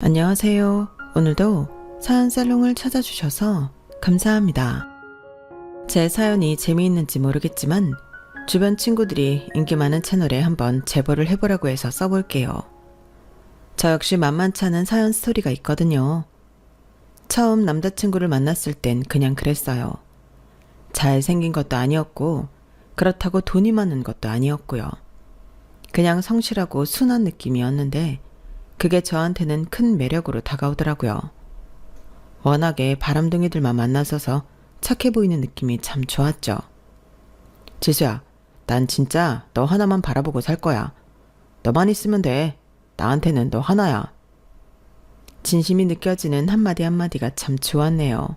안녕하세요. 오늘도 사연 살롱을 찾아주셔서 감사합니다. 제 사연이 재미있는지 모르겠지만 주변 친구들이 인기 많은 채널에 한번 제보를 해보라고 해서 써볼게요. 저 역시 만만치 않은 사연 스토리가 있거든요. 처음 남자친구를 만났을 땐 그냥 그랬어요. 잘생긴 것도 아니었고 그렇다고 돈이 많은 것도 아니었고요. 그냥 성실하고 순한 느낌이었는데 그게 저한테는 큰 매력으로 다가오더라고요. 워낙에 바람둥이들만 만나서서 착해 보이는 느낌이 참 좋았죠. 지수야, 난 진짜 너 하나만 바라보고 살 거야. 너만 있으면 돼. 나한테는 너 하나야. 진심이 느껴지는 한마디 한마디가 참 좋았네요.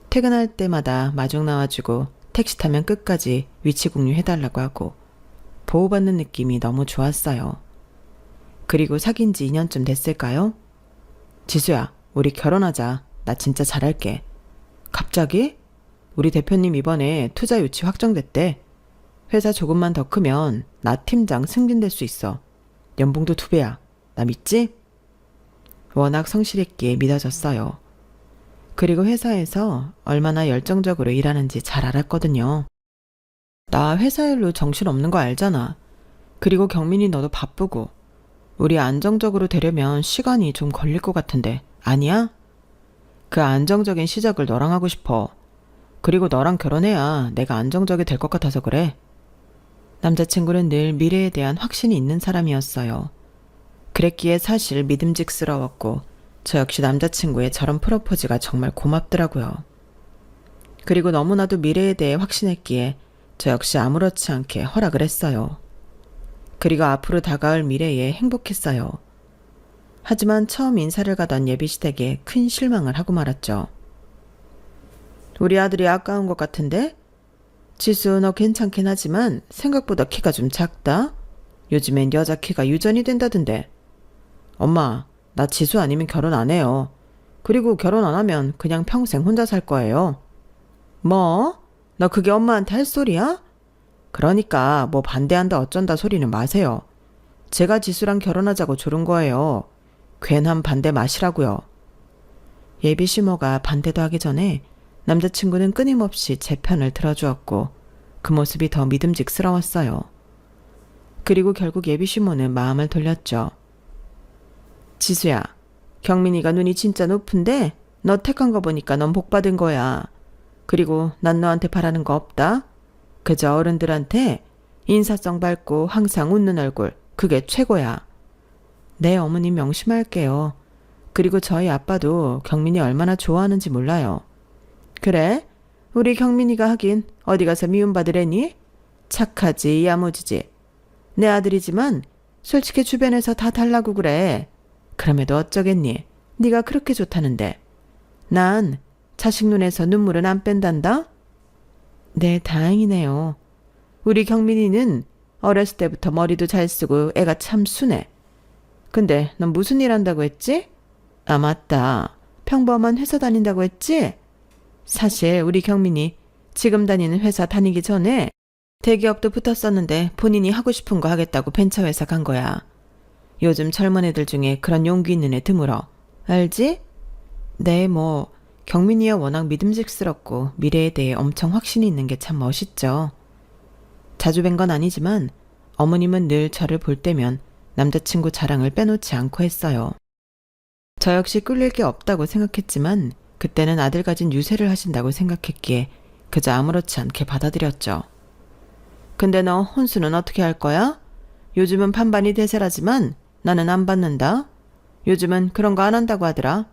퇴근할 때마다 마중 나와주고 택시 타면 끝까지 위치 공유해달라고 하고 보호받는 느낌이 너무 좋았어요. 그리고 사귄 지 2년쯤 됐을까요? 지수야, 우리 결혼하자. 나 진짜 잘할게. 갑자기? 우리 대표님 이번에 투자 유치 확정됐대. 회사 조금만 더 크면 나 팀장 승진될 수 있어. 연봉도 2배야. 나 믿지? 워낙 성실했기에 믿어졌어요. 그리고 회사에서 얼마나 열정적으로 일하는지 잘 알았거든요. 나 회사 일로 정신없는 거 알잖아. 그리고 경민이 너도 바쁘고 우리 안정적으로 되려면 시간이 좀 걸릴 것 같은데 아니야? 그 안정적인 시작을 너랑 하고 싶어. 그리고 너랑 결혼해야 내가 안정적이 될 것 같아서 그래. 남자친구는 늘 미래에 대한 확신이 있는 사람이었어요. 그랬기에 사실 믿음직스러웠고 저 역시 남자친구의 저런 프로포즈가 정말 고맙더라고요. 그리고 너무나도 미래에 대해 확신했기에 저 역시 아무렇지 않게 허락을 했어요. 그리고 앞으로 다가올 미래에 행복했어요. 하지만 처음 인사를 가던 예비시댁에 큰 실망을 하고 말았죠. 우리 아들이 아까운 것 같은데? 지수, 너 괜찮긴 하지만 생각보다 키가 좀 작다? 요즘엔 여자 키가 유전이 된다던데. 엄마, 나 지수 아니면 결혼 안 해요. 그리고 결혼 안 하면 그냥 평생 혼자 살 거예요. 뭐? 너 그게 엄마한테 할 소리야? 그러니까 뭐 반대한다 어쩐다 소리는 마세요. 제가 지수랑 결혼하자고 조른 거예요. 괜한 반대 마시라고요. 예비 시모가 반대도 하기 전에 남자친구는 끊임없이 제 편을 들어주었고 그 모습이 더 믿음직스러웠어요. 그리고 결국 예비 시모는 마음을 돌렸죠. 지수야, 경민이가 눈이 진짜 높은데 너 택한 거 보니까 넌 복 받은 거야. 그리고 난 너한테 바라는 거 없다. 그저 어른들한테 인사성 밝고 항상 웃는 얼굴, 그게 최고야. 네, 어머니 명심할게요. 그리고 저희 아빠도 경민이 얼마나 좋아하는지 몰라요. 그래? 우리 경민이가 하긴 어디 가서 미움받으래니? 착하지, 야무지지. 내 아들이지만 솔직히 주변에서 다 달라고 그래. 그럼에도 어쩌겠니? 네가 그렇게 좋다는데. 난 자식 눈에서 눈물은 안 뺀단다? 네, 다행이네요. 우리 경민이는 어렸을 때부터 머리도 잘 쓰고 애가 참 순해. 근데 넌 무슨 일 한다고 했지? 아, 맞다. 평범한 회사 다닌다고 했지? 사실 우리 경민이 지금 다니는 회사 다니기 전에 대기업도 붙었었는데 본인이 하고 싶은 거 하겠다고 벤처회사 간 거야. 요즘 젊은 애들 중에 그런 용기 있는 애 드물어. 알지? 네, 뭐 경민이야 워낙 믿음직스럽고 미래에 대해 엄청 확신이 있는 게 참 멋있죠. 자주 뵌 건 아니지만 어머님은 늘 저를 볼 때면 남자친구 자랑을 빼놓지 않고 했어요. 저 역시 꿀릴 게 없다고 생각했지만 그때는 아들 가진 유세를 하신다고 생각했기에 그저 아무렇지 않게 받아들였죠. 근데 너 혼수는 어떻게 할 거야? 요즘은 반반이 대세라지만 나는 안 받는다. 요즘은 그런 거 안 한다고 하더라.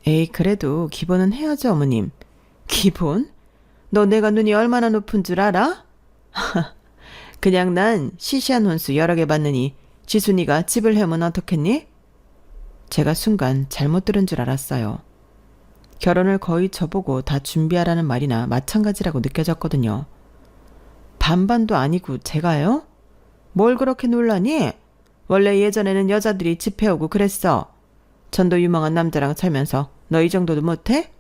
에이, 그래도 기본은 해야죠, 어머님. 기본? 너 내가 눈이 얼마나 높은 줄 알아? 그냥 난 시시한 혼수 여러 개 받느니 지순이가 집을 해면 어떻겠니? 제가 순간 잘못 들은 줄 알았어요. 결혼을 거의 저보고 다 준비하라는 말이나 마찬가지라고 느껴졌거든요. 반반도 아니고 제가요? 뭘 그렇게 놀라니? 원래 예전에는 여자들이 집 해오고 그랬어. 전도 유망한 남자랑 살면서 너 이 정도도 못해?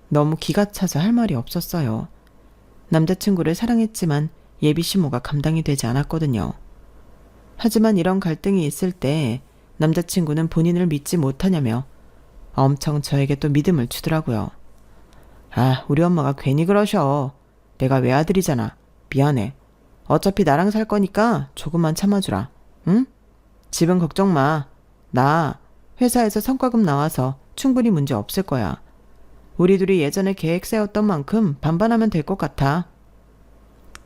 너무 기가 차서 할 말이 없었어요. 남자친구를 사랑했지만 예비 시모가 감당이 되지 않았거든요. 하지만 이런 갈등이 있을 때 남자친구는 본인을 믿지 못하냐며 엄청 저에게 또 믿음을 주더라고요. 아, 우리 엄마가 괜히 그러셔. 내가 외아들이잖아. 미안해. 어차피 나랑 살 거니까 조금만 참아주라. 응? 집은 걱정 마. 나 회사에서 성과급 나와서 충분히 문제 없을 거야. 우리 둘이 예전에 계획 세웠던 만큼 반반하면 될 것 같아.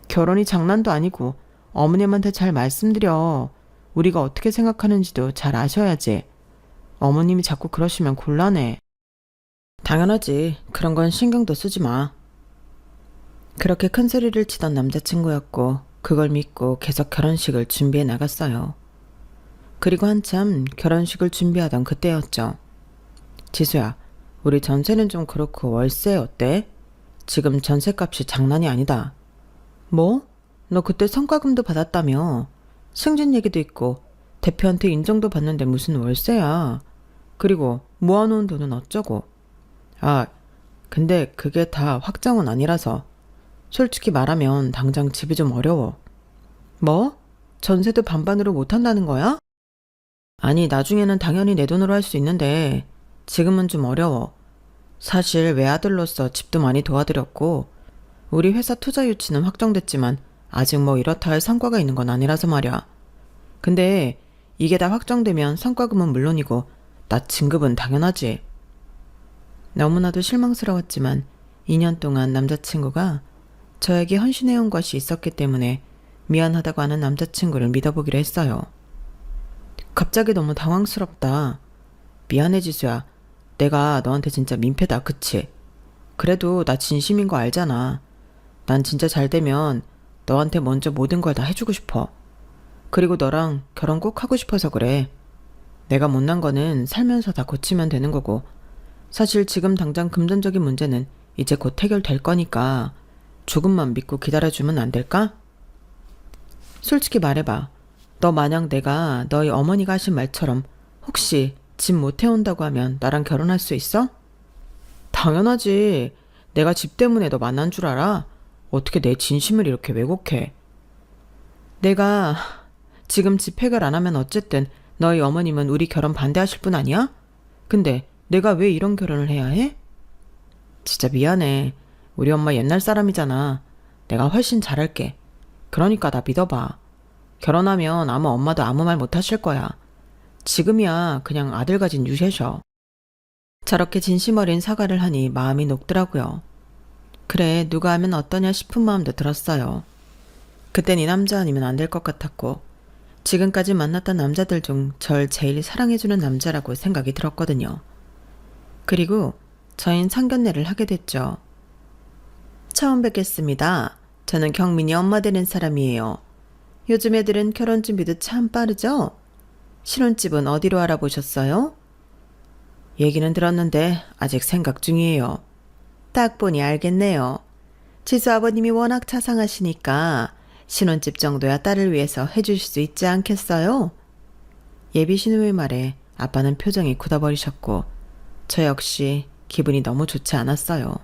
결혼이 장난도 아니고 어머님한테 잘 말씀드려. 우리가 어떻게 생각하는지도 잘 아셔야지. 어머님이 자꾸 그러시면 곤란해. 당연하지. 그런 건 신경도 쓰지 마. 그렇게 큰 소리를 치던 남자친구였고 그걸 믿고 계속 결혼식을 준비해 나갔어요. 그리고 한참 결혼식을 준비하던 그때였죠. 지수야, 우리 전세는 좀 그렇고 월세 어때? 지금 전세값이 장난이 아니다. 뭐? 너 그때 성과금도 받았다며. 승진 얘기도 있고 대표한테 인정도 받는데 무슨 월세야. 그리고 모아놓은 돈은 어쩌고. 아, 근데 그게 다 확정은 아니라서. 솔직히 말하면 당장 집이 좀 어려워. 뭐? 전세도 반반으로 못한다는 거야? 아니, 나중에는 당연히 내 돈으로 할 수 있는데 지금은 좀 어려워. 사실 외아들로서 집도 많이 도와드렸고 우리 회사 투자 유치는 확정됐지만 아직 뭐 이렇다 할 성과가 있는 건 아니라서 말이야. 근데 이게 다 확정되면 성과금은 물론이고 나 진급은 당연하지. 너무나도 실망스러웠지만 2년 동안 남자친구가 저에게 헌신해온 것이 있었기 때문에 미안하다고 하는 남자친구를 믿어보기로 했어요. 갑자기 너무 당황스럽다. 미안해 지수야. 내가 너한테 진짜 민폐다, 그치? 그래도 나 진심인 거 알잖아. 난 진짜 잘 되면 너한테 먼저 모든 걸 다 해주고 싶어. 그리고 너랑 결혼 꼭 하고 싶어서 그래. 내가 못난 거는 살면서 다 고치면 되는 거고 사실 지금 당장 금전적인 문제는 이제 곧 해결될 거니까 조금만 믿고 기다려주면 안 될까? 솔직히 말해봐. 너 만약 내가 너희 어머니가 하신 말처럼 혹시 집 못 해온다고 하면 나랑 결혼할 수 있어? 당연하지. 내가 집 때문에 너 만난 줄 알아? 어떻게 내 진심을 이렇게 왜곡해? 내가 지금 집 해결 안 하면 어쨌든 너희 어머님은 우리 결혼 반대하실 분 아니야? 근데 내가 왜 이런 결혼을 해야 해? 진짜 미안해. 우리 엄마 옛날 사람이잖아. 내가 훨씬 잘할게. 그러니까 나 믿어봐. 결혼하면 아마 엄마도 아무 말 못 하실 거야. 지금이야 그냥 아들 가진 유셰셔. 저렇게 진심 어린 사과를 하니 마음이 녹더라고요. 그래, 누가 하면 어떠냐 싶은 마음도 들었어요. 그땐 이 남자 아니면 안 될 것 같았고 지금까지 만났던 남자들 중 절 제일 사랑해주는 남자라고 생각이 들었거든요. 그리고 저흰 상견례를 하게 됐죠. 처음 뵙겠습니다. 저는 경민이 엄마 되는 사람이에요. 요즘 애들은 결혼 준비도 참 빠르죠? 신혼집은 어디로 알아보셨어요? 얘기는 들었는데 아직 생각 중이에요. 딱 보니 알겠네요. 지수 아버님이 워낙 자상하시니까 신혼집 정도야 딸을 위해서 해주실 수 있지 않겠어요? 예비 신우의 말에 아빠는 표정이 굳어버리셨고 저 역시 기분이 너무 좋지 않았어요.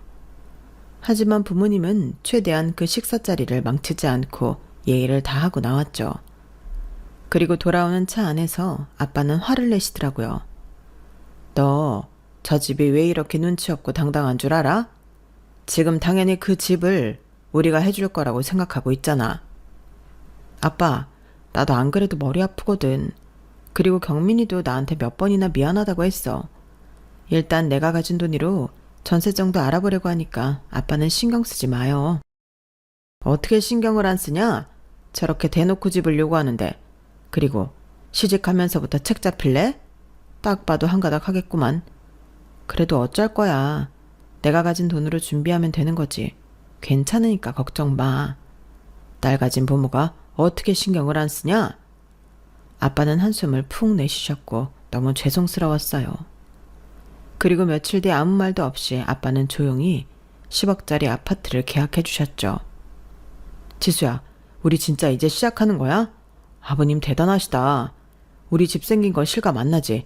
하지만 부모님은 최대한 그 식사 자리를 망치지 않고 예의를 다하고 나왔죠. 그리고 돌아오는 차 안에서 아빠는 화를 내시더라고요. 너 저 집이 왜 이렇게 눈치 없고 당당한 줄 알아? 지금 당연히 그 집을 우리가 해줄 거라고 생각하고 있잖아. 아빠, 나도 안 그래도 머리 아프거든. 그리고 경민이도 나한테 몇 번이나 미안하다고 했어. 일단 내가 가진 돈으로 전세 정도 알아보려고 하니까 아빠는 신경 쓰지 마요. 어떻게 신경을 안 쓰냐? 저렇게 대놓고 집을 요구하는데. 그리고 시집가면서부터 책 잡힐래? 딱 봐도 한가닥 하겠구만. 그래도 어쩔 거야. 내가 가진 돈으로 준비하면 되는 거지. 괜찮으니까 걱정 마. 딸 가진 부모가 어떻게 신경을 안 쓰냐? 아빠는 한숨을 푹 내쉬셨고 너무 죄송스러웠어요. 그리고 며칠 뒤 아무 말도 없이 아빠는 조용히 10억짜리 아파트를 계약해 주셨죠. 지수야, 우리 진짜 이제 시작하는 거야? 아버님 대단하시다. 우리 집 생긴 거 실감 안 나지?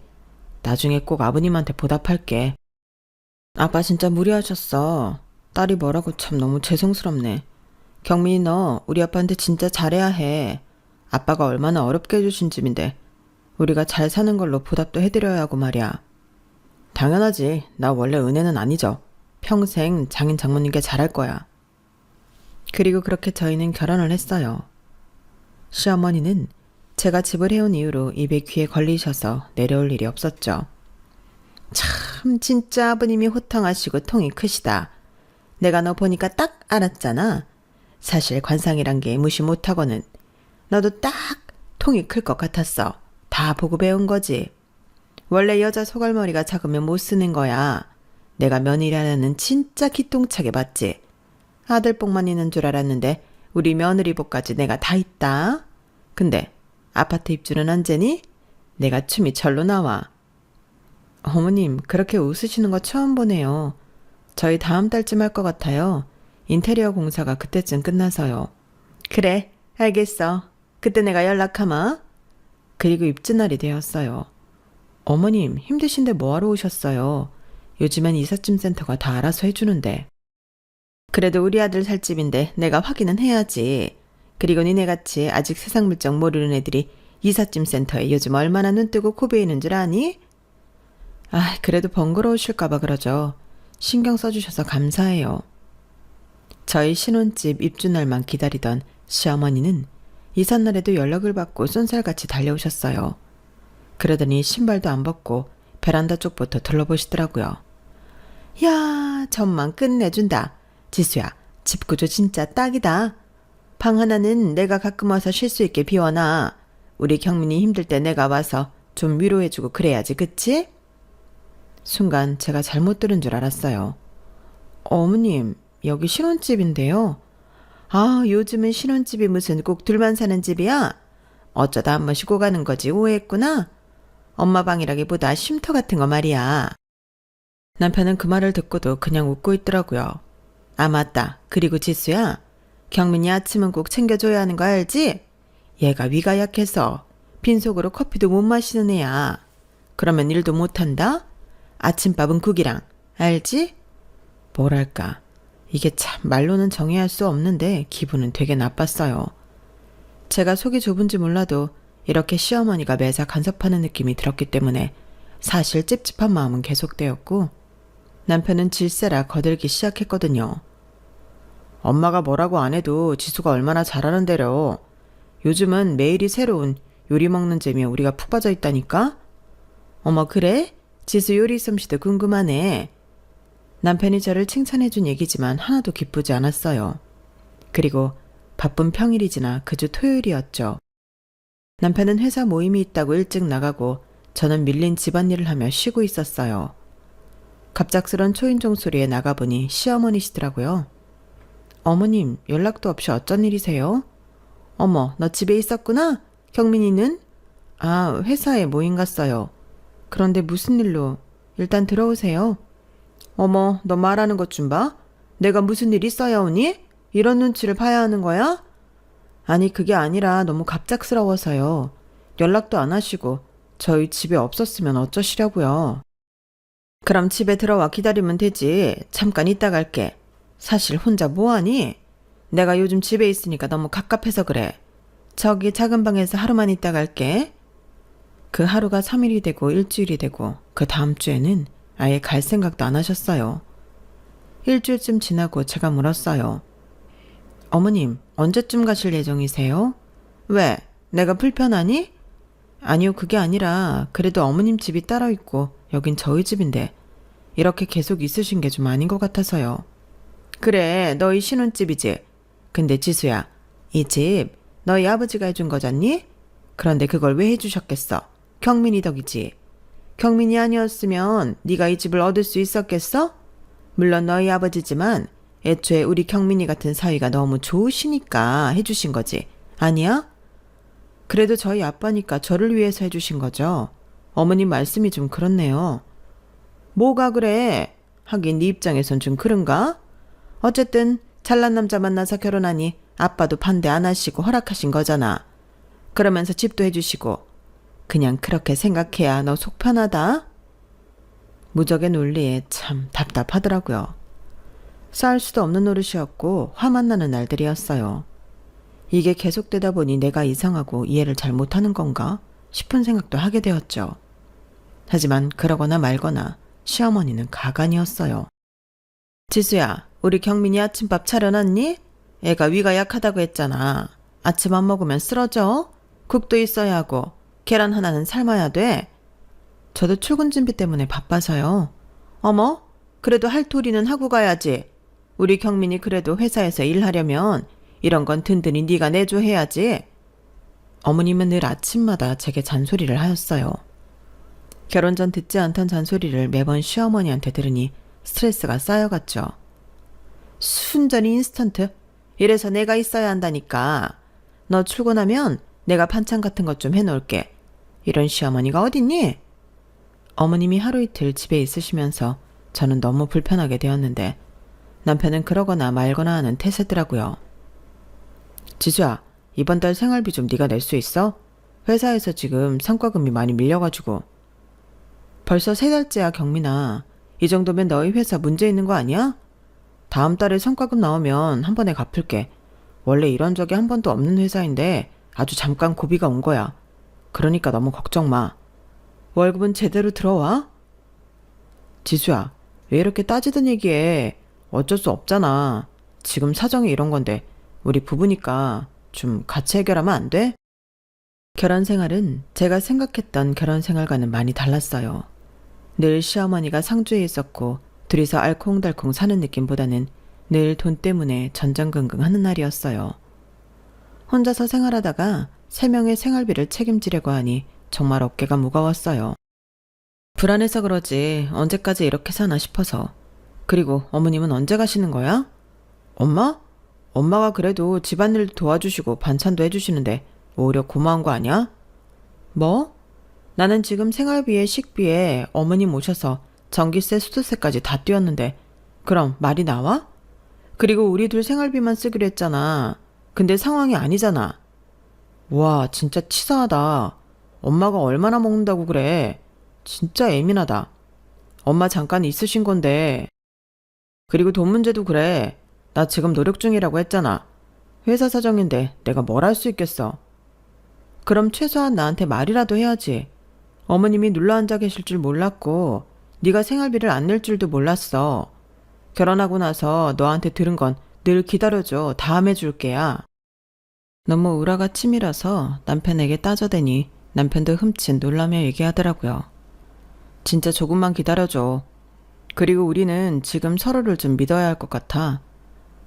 나중에 꼭 아버님한테 보답할게. 아빠 진짜 무리하셨어. 딸이 뭐라고 참 너무 죄송스럽네. 경민이 너 우리 아빠한테 진짜 잘해야 해. 아빠가 얼마나 어렵게 해주신 집인데 우리가 잘 사는 걸로 보답도 해드려야 하고 말이야. 당연하지. 나 원래 은혜는 아니죠. 평생 장인 장모님께 잘할 거야. 그리고 그렇게 저희는 결혼을 했어요. 시어머니는 제가 집을 해온 이후로 입에 귀에 걸리셔서 내려올 일이 없었죠. 참 진짜 아버님이 호탕하시고 통이 크시다. 내가 너 보니까 딱 알았잖아. 사실 관상이란 게 무시 못하고는 너도 딱 통이 클 것 같았어. 다 보고 배운 거지. 원래 여자 소갈머리가 작으면 못 쓰는 거야. 내가 며느리 하나는 진짜 기똥차게 봤지. 아들복만 있는 줄 알았는데 우리 며느리복까지 내가 다 있다. 근데 아파트 입주는 언제니? 내가 춤이 절로 나와. 어머님, 그렇게 웃으시는 거 처음 보네요. 저희 다음 달쯤 할 것 같아요. 인테리어 공사가 그때쯤 끝나서요. 그래, 알겠어. 그때 내가 연락하마. 그리고 입주날이 되었어요. 어머님, 힘드신데 뭐하러 오셨어요? 요즘엔 이삿짐 센터가 다 알아서 해주는데. 그래도 우리 아들 살 집인데 내가 확인은 해야지. 그리고 니네같이 아직 세상 물정 모르는 애들이 이삿짐 센터에 요즘 얼마나 눈뜨고 코베이는 줄 아니? 아, 그래도 번거로우실까봐 그러죠. 신경 써주셔서 감사해요. 저희 신혼집 입주날만 기다리던 시어머니는 이삿날에도 연락을 받고 쏜살같이 달려오셨어요. 그러더니 신발도 안 벗고 베란다 쪽부터 둘러보시더라고요. 야, 전망 끝내준다. 지수야, 집 구조 진짜 딱이다. 방 하나는 내가 가끔 와서 쉴 수 있게 비워놔. 우리 경민이 힘들 때 내가 와서 좀 위로해주고 그래야지, 그치? 순간 제가 잘못 들은 줄 알았어요. 어머님, 여기 신혼집인데요. 아, 요즘은 신혼집이 무슨 꼭 둘만 사는 집이야? 어쩌다 한번 쉬고 가는 거지 오해했구나. 엄마 방이라기보다 쉼터 같은 거 말이야. 남편은 그 말을 듣고도 그냥 웃고 있더라고요. 아, 맞다. 그리고 지수야, 경민이 아침은 꼭 챙겨줘야 하는 거 알지? 얘가 위가 약해서 빈속으로 커피도 못 마시는 애야. 그러면 일도 못한다? 아침밥은 국이랑, 알지? 뭐랄까, 이게 참 말로는 정의할 수 없는데 기분은 되게 나빴어요. 제가 속이 좁은지 몰라도 이렇게 시어머니가 매사 간섭하는 느낌이 들었기 때문에 사실 찝찝한 마음은 계속되었고, 남편은 질세라 거들기 시작했거든요. 엄마가 뭐라고 안 해도 지수가 얼마나 잘하는데요. 요즘은 매일이 새로운 요리 먹는 재미에 우리가 푹 빠져 있다니까? 어머, 그래? 지수 요리 솜씨도 궁금하네. 남편이 저를 칭찬해준 얘기지만 하나도 기쁘지 않았어요. 그리고 바쁜 평일이 지나 그 주 토요일이었죠. 남편은 회사 모임이 있다고 일찍 나가고 저는 밀린 집안일을 하며 쉬고 있었어요. 갑작스런 초인종 소리에 나가보니 시어머니시더라고요. 어머님, 연락도 없이 어쩐 일이세요? 어머, 너 집에 있었구나? 경민이는? 아, 회사에 모임 갔어요. 그런데 무슨 일로? 일단 들어오세요. 어머, 너 말하는 것 좀 봐. 내가 무슨 일 있어야 오니? 이런 눈치를 봐야 하는 거야? 아니, 그게 아니라 너무 갑작스러워서요. 연락도 안 하시고 저희 집에 없었으면 어쩌시려고요. 그럼 집에 들어와 기다리면 되지. 잠깐 이따 갈게. 사실 혼자 뭐하니? 내가 요즘 집에 있으니까 너무 갑갑해서 그래. 저기 작은 방에서 하루만 있다 갈게. 그 하루가 3일이 되고 일주일이 되고 그 다음 주에는 아예 갈 생각도 안 하셨어요. 일주일쯤 지나고 제가 물었어요. 어머님, 언제쯤 가실 예정이세요? 왜? 내가 불편하니? 아니요, 그게 아니라 그래도 어머님 집이 따로 있고 여긴 저희 집인데 이렇게 계속 있으신 게 좀 아닌 것 같아서요. 그래, 너희 신혼집이지. 근데 지수야, 이 집 너희 아버지가 해준 거잖니? 그런데 그걸 왜 해주셨겠어? 경민이 덕이지. 경민이 아니었으면 네가 이 집을 얻을 수 있었겠어? 물론 너희 아버지지만 애초에 우리 경민이 같은 사위가 너무 좋으시니까 해주신 거지. 아니야? 그래도 저희 아빠니까 저를 위해서 해주신 거죠. 어머님 말씀이 좀 그렇네요. 뭐가 그래? 하긴 네 입장에선 좀 그런가? 어쨌든 잘난 남자 만나서 결혼하니 아빠도 반대 안 하시고 허락하신 거잖아. 그러면서 집도 해주시고. 그냥 그렇게 생각해야 너 속 편하다? 무적의 논리에 참 답답하더라고요. 쌓을 수도 없는 노릇이었고 화만 나는 날들이었어요. 이게 계속되다 보니 내가 이상하고 이해를 잘 못하는 건가? 싶은 생각도 하게 되었죠. 하지만 그러거나 말거나 시어머니는 가관이었어요. 지수야, 우리 경민이 아침밥 차려놨니? 애가 위가 약하다고 했잖아. 아침 안 먹으면 쓰러져? 국도 있어야 하고 계란 하나는 삶아야 돼. 저도 출근 준비 때문에 바빠서요. 어머, 그래도 할 도리는 하고 가야지. 우리 경민이 그래도 회사에서 일하려면 이런 건 든든히 네가 내줘 해야지. 어머님은 늘 아침마다 제게 잔소리를 하였어요. 결혼 전 듣지 않던 잔소리를 매번 시어머니한테 들으니 스트레스가 쌓여갔죠. 순전히 인스턴트. 이래서 내가 있어야 한다니까. 너 출근하면 내가 반찬 같은 것 좀 해놓을게. 이런 시어머니가 어딨니? 어머님이 하루 이틀 집에 있으시면서 저는 너무 불편하게 되었는데 남편은 그러거나 말거나 하는 태세더라고요. 지수야, 이번 달 생활비 좀 네가 낼 수 있어? 회사에서 지금 성과금이 많이 밀려가지고. 벌써 3달째야 경민아. 이 정도면 너희 회사 문제 있는 거 아니야? 다음 달에 성과금 나오면 한 번에 갚을게. 원래 이런 적이 한 번도 없는 회사인데 아주 잠깐 고비가 온 거야. 그러니까 너무 걱정 마. 월급은 제대로 들어와? 지수야, 왜 이렇게 따지던 얘기해. 어쩔 수 없잖아. 지금 사정이 이런 건데 우리 부부니까 좀 같이 해결하면 안 돼? 결혼 생활은 제가 생각했던 결혼 생활과는 많이 달랐어요. 늘 시어머니가 상주에 있었고 둘이서 알콩달콩 사는 느낌보다는 늘 돈 때문에 전전긍긍 하는 날이었어요. 혼자서 생활하다가 3명의 생활비를 책임지려고 하니 정말 어깨가 무거웠어요. 불안해서 그러지 언제까지 이렇게 사나 싶어서. 그리고 어머님은 언제 가시는 거야? 엄마? 엄마가 그래도 집안일도 도와주시고 반찬도 해주시는데 오히려 고마운 거 아니야? 뭐? 나는 지금 생활비에 식비에 어머님 오셔서 전기세, 수도세까지 다 띄웠는데 그럼 말이 나와? 그리고 우리 둘 생활비만 쓰기로 했잖아. 근데 상황이 아니잖아. 와, 진짜 치사하다. 엄마가 얼마나 먹는다고 그래. 진짜 예민하다. 엄마 잠깐 있으신 건데. 그리고 돈 문제도 그래. 나 지금 노력 중이라고 했잖아. 회사 사정인데 내가 뭘 할 수 있겠어. 그럼 최소한 나한테 말이라도 해야지. 어머님이 눌러앉아 계실 줄 몰랐고 네가 생활비를 안 낼 줄도 몰랐어. 결혼하고 나서 너한테 들은 건 늘 기다려줘. 다음에 줄게야. 너무 우라가 치밀어서 남편에게 따져대니 남편도 흠칫 놀라며 얘기하더라고요. 진짜 조금만 기다려줘. 그리고 우리는 지금 서로를 좀 믿어야 할 것 같아.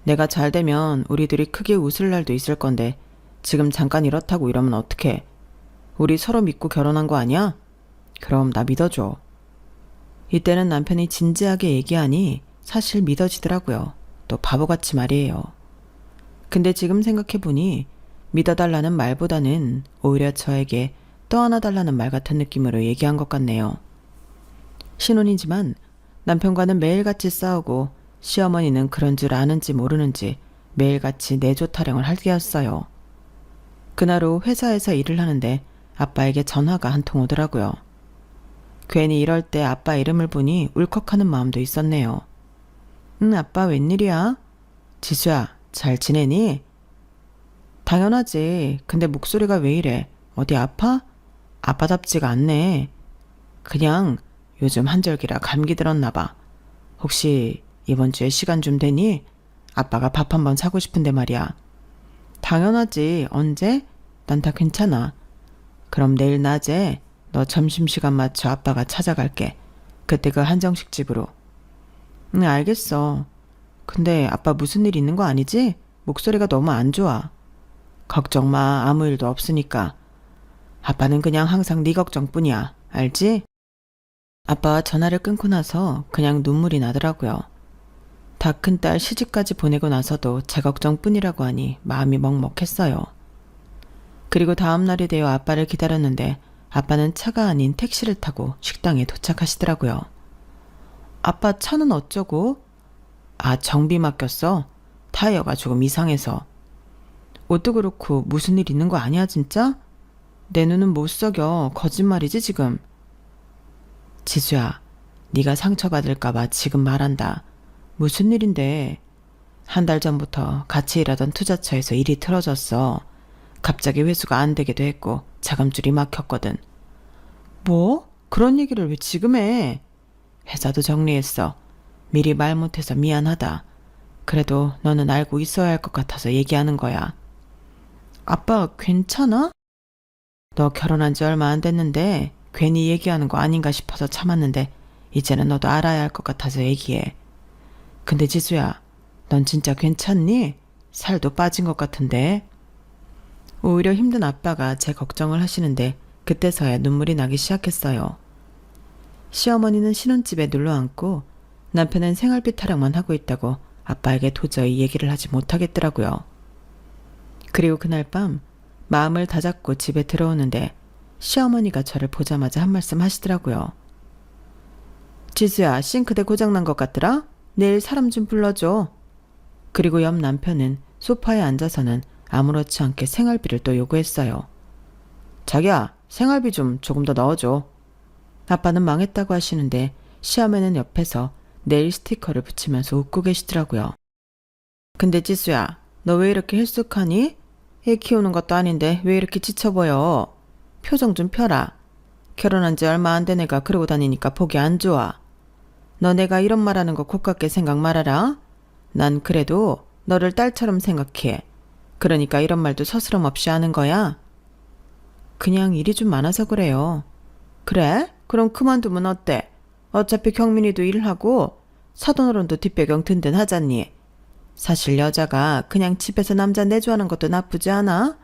내가 잘 되면 우리들이 크게 웃을 날도 있을 건데 지금 잠깐 이렇다고 이러면 어떡해. 우리 서로 믿고 결혼한 거 아니야? 그럼 나 믿어줘. 이때는 남편이 진지하게 얘기하니 사실 믿어지더라고요. 또 바보같이 말이에요. 근데 지금 생각해보니 믿어달라는 말보다는 오히려 저에게 떠안아달라는 말 같은 느낌으로 얘기한 것 같네요. 신혼이지만 남편과는 매일같이 싸우고 시어머니는 그런 줄 아는지 모르는지 매일같이 내조 타령을 하게였어요. 그날 오후 회사에서 일을 하는데 아빠에게 전화가 한 통 오더라고요. 괜히 이럴 때 아빠 이름을 보니 울컥하는 마음도 있었네요. 응, 아빠 웬일이야? 지수야, 잘 지내니? 당연하지. 근데 목소리가 왜 이래? 어디 아파? 아빠답지가 않네. 그냥 요즘 한절기라 감기 들었나 봐. 혹시 이번 주에 시간 좀 되니? 아빠가 밥 한번 사고 싶은데 말이야. 당연하지. 언제? 난 다 괜찮아. 그럼 내일 낮에 너 점심시간 맞춰 아빠가 찾아갈게. 그때 그 한정식 집으로. 응, 알겠어. 근데 아빠 무슨 일 있는 거 아니지? 목소리가 너무 안 좋아. 걱정 마. 아무 일도 없으니까. 아빠는 그냥 항상 네 걱정뿐이야. 알지? 아빠와 전화를 끊고 나서 그냥 눈물이 나더라고요. 다 큰 딸 시집까지 보내고 나서도 제 걱정뿐이라고 하니 마음이 먹먹했어요. 그리고 다음 날이 되어 아빠를 기다렸는데 아빠는 차가 아닌 택시를 타고 식당에 도착하시더라고요. 아빠 차는 어쩌고? 아, 정비 맡겼어? 타이어가 조금 이상해서. 옷도 그렇고 무슨 일 있는 거 아니야 진짜? 내 눈은 못 속여. 거짓말이지 지금. 지수야, 네가 상처받을까봐 지금 말한다. 무슨 일인데? 한 달 전부터 같이 일하던 투자처에서 일이 틀어졌어. 갑자기 회수가 안 되기도 했고 자금줄이 막혔거든. 뭐? 그런 얘기를 왜 지금 해? 회사도 정리했어. 미리 말 못해서 미안하다. 그래도 너는 알고 있어야 할 것 같아서 얘기하는 거야. 아빠 괜찮아? 너 결혼한 지 얼마 안 됐는데 괜히 얘기하는 거 아닌가 싶어서 참았는데 이제는 너도 알아야 할 것 같아서 얘기해. 근데 지수야, 넌 진짜 괜찮니? 살도 빠진 것 같은데. 오히려 힘든 아빠가 제 걱정을 하시는데 그때서야 눈물이 나기 시작했어요. 시어머니는 신혼집에 눌러앉고 남편은 생활비 타령만 하고 있다고 아빠에게 도저히 얘기를 하지 못하겠더라고요. 그리고 그날 밤 마음을 다잡고 집에 들어오는데 시어머니가 저를 보자마자 한 말씀 하시더라고요. 지수야, 싱크대 고장난 것 같더라? 내일 사람 좀 불러줘. 그리고 옆 남편은 소파에 앉아서는 아무렇지 않게 생활비를 또 요구했어요. 자기야, 생활비 좀 조금 더 넣어줘. 아빠는 망했다고 하시는데 시어머니는 옆에서 네일 스티커를 붙이면서 웃고 계시더라고요. 근데 지수야, 너 왜 이렇게 헬쑥하니? 애 키우는 것도 아닌데 왜 이렇게 지쳐 보여? 표정 좀 펴라. 결혼한 지 얼마 안 된 애가 그러고 다니니까 보기 안 좋아. 너 내가 이런 말하는 거 곱깝게 생각 말아라. 난 그래도 너를 딸처럼 생각해. 그러니까 이런 말도 서스럼 없이 하는 거야. 그냥 일이 좀 많아서 그래요. 그래? 그럼 그만두면 어때? 어차피 경민이도 일하고 사돈어른도 뒷배경 든든하잖니. 사실 여자가 그냥 집에서 남자 내조하는 것도 나쁘지 않아?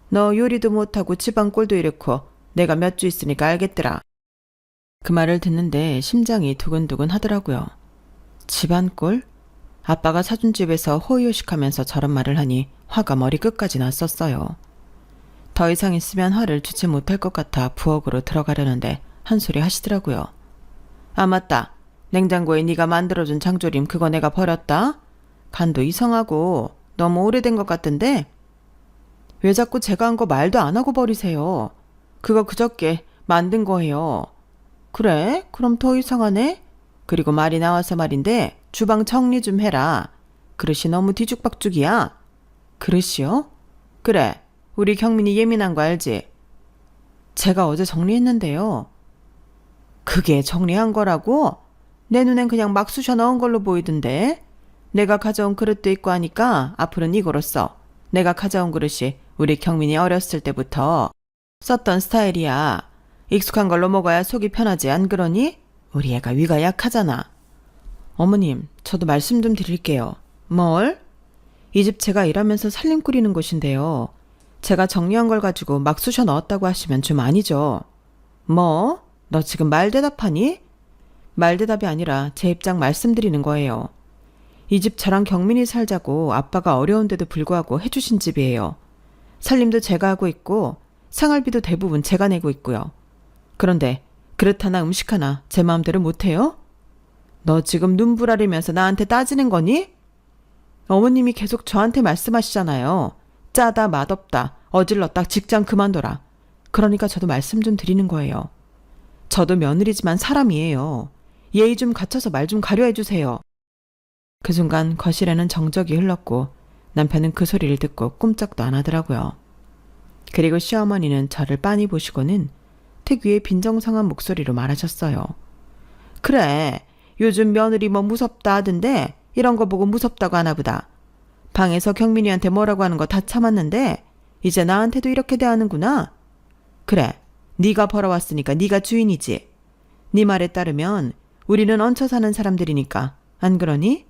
너 요리도 못하고 집안 꼴도 이렇고 내가 몇 주 있으니까 알겠더라. 그 말을 듣는데 심장이 두근두근 하더라고요. 집안 꼴? 아빠가 사준 집에서 호의호식하면서 저런 말을 하니 화가 머리 끝까지 났었어요. 더 이상 있으면 화를 주지 못할 것 같아 부엌으로 들어가려는데 한 소리 하시더라고요. 아 맞다. 냉장고에 네가 만들어준 장조림 그거 내가 버렸다. 간도 이상하고 너무 오래된 것 같던데 왜 자꾸 제가 한 거 말도 안 하고 버리세요. 그거 그저께 만든 거예요. 그래? 그럼 더 이상하네? 그리고 말이 나와서 말인데 주방 정리 좀 해라. 그릇이 너무 뒤죽박죽이야. 그릇이요? 그래. 우리 경민이 예민한 거 알지? 제가 어제 정리했는데요. 그게 정리한 거라고? 내 눈엔 그냥 막 쑤셔 넣은 걸로 보이던데. 내가 가져온 그릇도 있고 하니까 앞으로는 이거로 써. 내가 가져온 그릇이 우리 경민이 어렸을 때부터 썼던 스타일이야. 익숙한 걸로 먹어야 속이 편하지 안 그러니? 우리 애가 위가 약하잖아. 어머님, 저도 말씀 좀 드릴게요. 뭘? 이 집 제가 일하면서 살림 꾸리는 곳인데요. 제가 정리한 걸 가지고 막 쑤셔 넣었다고 하시면 좀 아니죠. 뭐? 너 지금 말대답하니? 말대답이 아니라 제 입장 말씀드리는 거예요. 이 집 저랑 경민이 살자고 아빠가 어려운데도 불구하고 해주신 집이에요. 살림도 제가 하고 있고 생활비도 대부분 제가 내고 있고요. 그런데 그릇 하나 음식 하나 제 마음대로 못해요? 너 지금 눈부라리면서 나한테 따지는 거니? 어머님이 계속 저한테 말씀하시잖아요. 짜다 맛없다 어질렀다 직장 그만둬라. 그러니까 저도 말씀 좀 드리는 거예요. 저도 며느리지만 사람이에요. 예의 좀 갖춰서 말 좀 가려 해주세요. 그 순간 거실에는 정적이 흘렀고 남편은 그 소리를 듣고 꼼짝도 안 하더라고요. 그리고 시어머니는 저를 빤히 보시고는 특유의 빈정상한 목소리로 말하셨어요. 그래, 요즘 며느리 뭐 무섭다 하던데 이런 거 보고 무섭다고 하나 보다. 방에서 경민이한테 뭐라고 하는 거 다 참았는데 이제 나한테도 이렇게 대하는구나. 그래, 네가 벌어왔으니까 네가 주인이지. 네 말에 따르면 우리는 얹혀 사는 사람들이니까 안 그러니?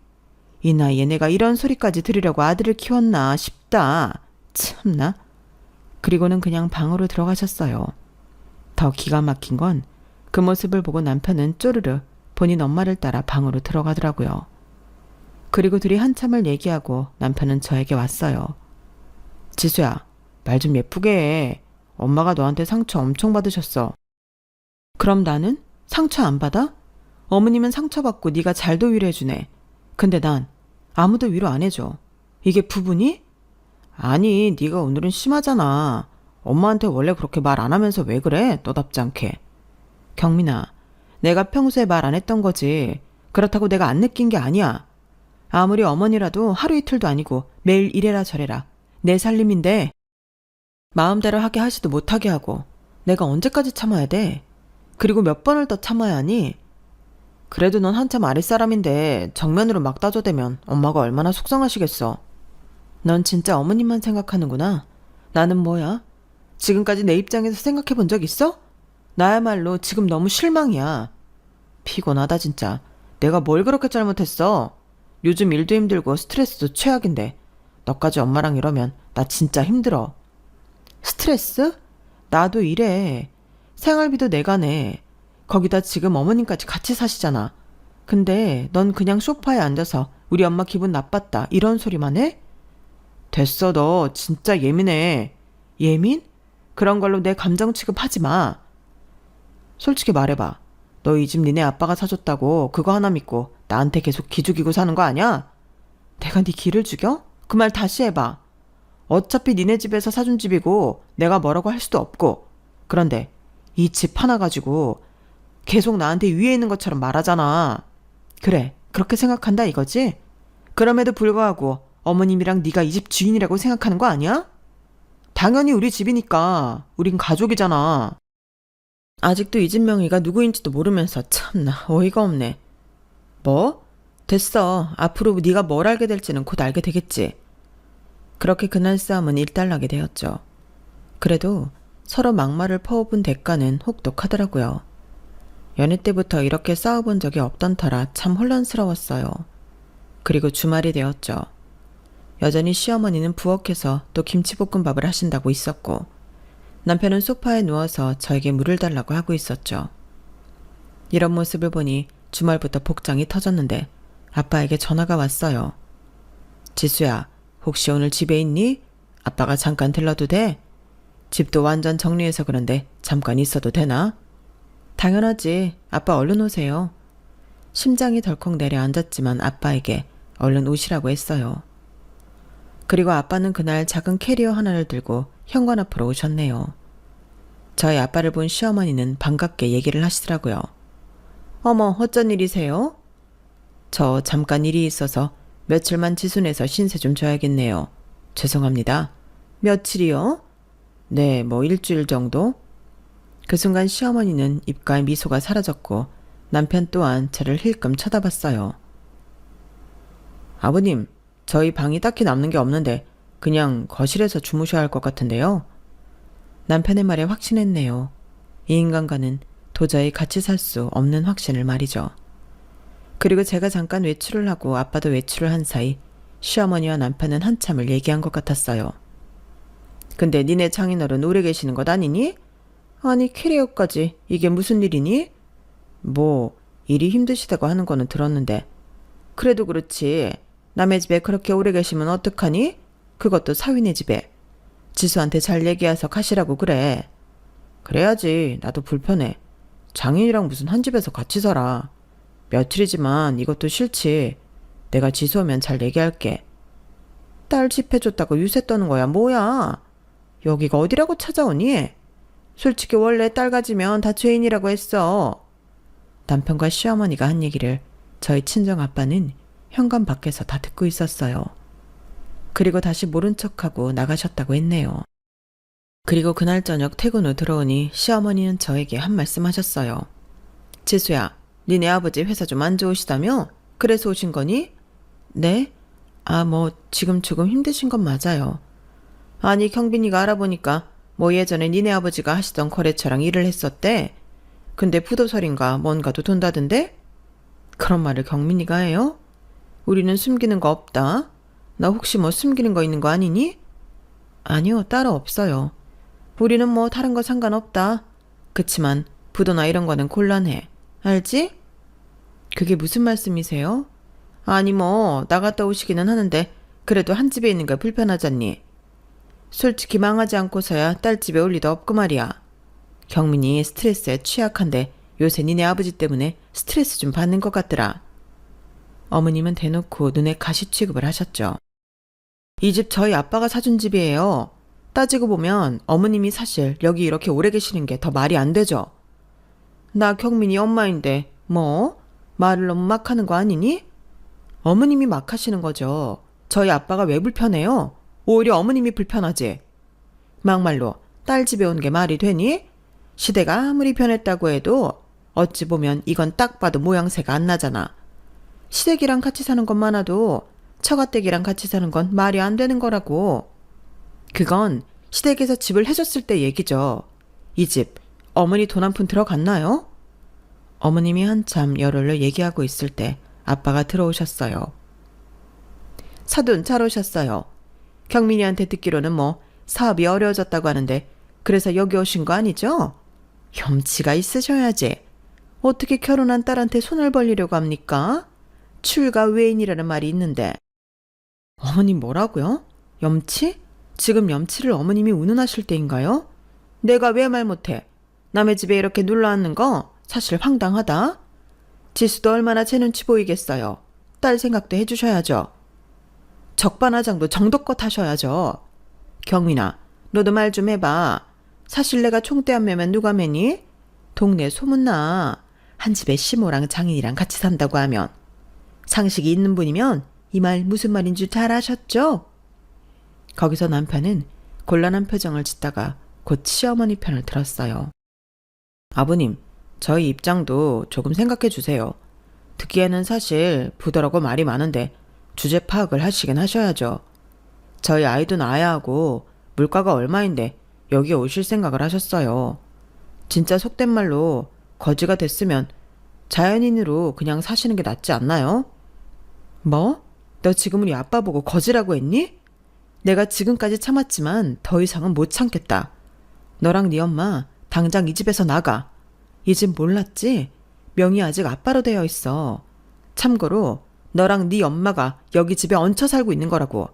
이 나이에 내가 이런 소리까지 들으려고 아들을 키웠나 싶다. 참나. 그리고는 그냥 방으로 들어가셨어요. 더 기가 막힌 건 그 모습을 보고 남편은 쪼르르 본인 엄마를 따라 방으로 들어가더라고요. 그리고 둘이 한참을 얘기하고 남편은 저에게 왔어요. 지수야, 말 좀 예쁘게 해. 엄마가 너한테 상처 엄청 받으셨어. 그럼 나는? 상처 안 받아? 어머님은 상처받고 네가 잘도 위로해주네. 근데 난 아무도 위로 안 해줘. 이게 부분이? 아니, 네가 오늘은 심하잖아. 엄마한테 원래 그렇게 말 안 하면서 왜 그래? 너답지 않게. 경민아, 내가 평소에 말 안 했던 거지. 그렇다고 내가 안 느낀 게 아니야. 아무리 어머니라도 하루 이틀도 아니고 매일 이래라 저래라. 내 살림인데 마음대로 하게 하지도 못하게 하고 내가 언제까지 참아야 돼? 그리고 몇 번을 더 참아야 하니? 그래도 넌 한참 아랫사람인데 정면으로 막 따져대면 엄마가 얼마나 속상하시겠어. 넌 진짜 어머님만 생각하는구나. 나는 뭐야? 지금까지 내 입장에서 생각해 본 적 있어? 나야말로 지금 너무 실망이야. 피곤하다 진짜. 내가 뭘 그렇게 잘못했어? 요즘 일도 힘들고 스트레스도 최악인데 너까지 엄마랑 이러면 나 진짜 힘들어. 스트레스? 나도 이래. 생활비도 내가 내. 거기다 지금 어머님까지 같이 사시잖아. 근데 넌 그냥 소파에 앉아서 우리 엄마 기분 나빴다 이런 소리만 해? 됐어, 너 진짜 예민해. 예민? 그런 걸로 내 감정 취급하지 마. 솔직히 말해봐. 너 이 집 니네 아빠가 사줬다고 그거 하나 믿고 나한테 계속 기죽이고 사는 거 아니야? 내가 네 기를 죽여? 그 말 다시 해봐. 어차피 니네 집에서 사준 집이고 내가 뭐라고 할 수도 없고. 그런데 이 집 하나 가지고 계속 나한테 위에 있는 것처럼 말하잖아. 그래, 그렇게 생각한다 이거지? 그럼에도 불구하고 어머님이랑 네가 이 집 주인이라고 생각하는 거 아니야? 당연히 우리 집이니까. 우린 가족이잖아. 아직도 이 집 명의가 누구인지도 모르면서 참나 어이가 없네. 뭐? 됐어. 앞으로 네가 뭘 알게 될지는 곧 알게 되겠지. 그렇게 그날 싸움은 일단락이 되었죠. 그래도 서로 막말을 퍼붓은 대가는 혹독하더라고요. 연애 때부터 이렇게 싸워본 적이 없던 터라 참 혼란스러웠어요. 그리고 주말이 되었죠. 여전히 시어머니는 부엌에서 또 김치볶음밥을 하신다고 있었고 남편은 소파에 누워서 저에게 물을 달라고 하고 있었죠. 이런 모습을 보니 주말부터 복장이 터졌는데 아빠에게 전화가 왔어요. 지수야, 혹시 오늘 집에 있니? 아빠가 잠깐 들러도 돼? 집도 완전 정리해서 그런데 잠깐 있어도 되나? 당연하지. 아빠 얼른 오세요. 심장이 덜컥 내려앉았지만 아빠에게 얼른 오시라고 했어요. 그리고 아빠는 그날 작은 캐리어 하나를 들고 현관 앞으로 오셨네요. 저희 아빠를 본 시어머니는 반갑게 얘기를 하시더라고요. 어머, 어쩐 일이세요? 저 잠깐 일이 있어서 며칠만 지순해서 신세 좀 져야겠네요. 죄송합니다. 며칠이요? 네, 뭐 일주일 정도? 그 순간 시어머니는 입가에 미소가 사라졌고 남편 또한 저를 힐끔 쳐다봤어요. 아버님, 저희 방이 딱히 남는 게 없는데 그냥 거실에서 주무셔야 할 것 같은데요. 남편의 말에 확신했네요. 이 인간과는 도저히 같이 살 수 없는 확신을 말이죠. 그리고 제가 잠깐 외출을 하고 아빠도 외출을 한 사이 시어머니와 남편은 한참을 얘기한 것 같았어요. 근데 니네 장인어른 오래 계시는 것 아니니? 아니 캐리어까지 이게 무슨 일이니? 뭐 일이 힘드시다고 하는 거는 들었는데 그래도 그렇지 남의 집에 그렇게 오래 계시면 어떡하니? 그것도 사위네 집에. 지수한테 잘 얘기해서 가시라고 그래. 그래야지. 나도 불편해. 장인이랑 무슨 한 집에서 같이 살아. 며칠이지만 이것도 싫지. 내가 지수 오면 잘 얘기할게. 딸 집 해줬다고 유세 떠는 거야 뭐야. 여기가 어디라고 찾아오니? 솔직히 원래 딸 가지면 다 죄인이라고 했어. 남편과 시어머니가 한 얘기를 저희 친정아빠는 현관 밖에서 다 듣고 있었어요. 그리고 다시 모른 척하고 나가셨다고 했네요. 그리고 그날 저녁 퇴근 후 들어오니 시어머니는 저에게 한 말씀 하셨어요. 지수야, 니네 아버지 회사 좀 안 좋으시다며? 그래서 오신 거니? 네? 뭐 지금 조금 힘드신 건 맞아요. 아니 경빈이가 알아보니까 뭐 예전에 니네 아버지가 하시던 거래처랑 일을 했었대. 근데 부도설인가 뭔가도 돈다던데? 그런 말을 경민이가 해요? 우리는 숨기는 거 없다. 나 혹시 뭐 숨기는 거 있는 거 아니니? 아니요, 따로 없어요. 우리는 뭐 다른 거 상관없다. 그치만 부도나 이런 거는 곤란해. 알지? 그게 무슨 말씀이세요? 아니 뭐 나갔다 오시기는 하는데 그래도 한 집에 있는 게 불편하잖니. 솔직히 망하지 않고서야 딸 집에 올 리도 없고 말이야. 경민이 스트레스에 취약한데 요새 니네 아버지 때문에 스트레스 좀 받는 것 같더라. 어머님은 대놓고 눈에 가시 취급을 하셨죠. 이 집 저희 아빠가 사준 집이에요. 따지고 보면 어머님이 사실 여기 이렇게 오래 계시는 게 더 말이 안 되죠. 나 경민이 엄마인데 뭐? 말을 너무 막 하는 거 아니니? 어머님이 막 하시는 거죠. 저희 아빠가 왜 불편해요? 오히려 어머님이 불편하지. 막말로 딸 집에 온 게 말이 되니? 시대가 아무리 변했다고 해도 어찌 보면 이건 딱 봐도 모양새가 안 나잖아. 시댁이랑 같이 사는 것만아도 처가댁이랑 같이 사는 건 말이 안 되는 거라고. 그건 시댁에서 집을 해줬을 때 얘기죠. 이 집 어머니 돈 한 푼 들어갔나요? 어머님이 한참 열흘을 얘기하고 있을 때 아빠가 들어오셨어요. 사돈 잘 오셨어요. 경민이한테 듣기로는 뭐 사업이 어려워졌다고 하는데 그래서 여기 오신 거 아니죠? 염치가 있으셔야지. 어떻게 결혼한 딸한테 손을 벌리려고 합니까? 출가 외인이라는 말이 있는데. 어머님 뭐라고요? 염치? 지금 염치를 어머님이 운운하실 때인가요? 내가 왜 말 못해? 남의 집에 이렇게 눌러앉는 거 사실 황당하다. 지수도 얼마나 제 눈치 보이겠어요. 딸 생각도 해주셔야죠. 적반하장도 정도껏 하셔야죠. 경민아, 너도 말 좀 해봐. 사실 내가 총대 안 매면 누가 매니? 동네 소문나. 한 집에 시모랑 장인이랑 같이 산다고 하면. 상식이 있는 분이면 이 말 무슨 말인 줄 잘 아셨죠? 거기서 남편은 곤란한 표정을 짓다가 곧 시어머니 편을 들었어요. 아버님, 저희 입장도 조금 생각해 주세요. 듣기에는 사실 부더라고 말이 많은데 주제 파악을 하시긴 하셔야죠. 저희 아이도 낳아야 하고 물가가 얼마인데 여기에 오실 생각을 하셨어요. 진짜 속된 말로 거지가 됐으면 자연인으로 그냥 사시는 게 낫지 않나요? 뭐? 너 지금 우리 아빠 보고 거지라고 했니? 내가 지금까지 참았지만 더 이상은 못 참겠다. 너랑 네 엄마 당장 이 집에서 나가. 이 집 몰랐지? 명이 아직 아빠로 되어 있어. 참고로 너랑 네 엄마가 여기 집에 얹혀 살고 있는 거라고.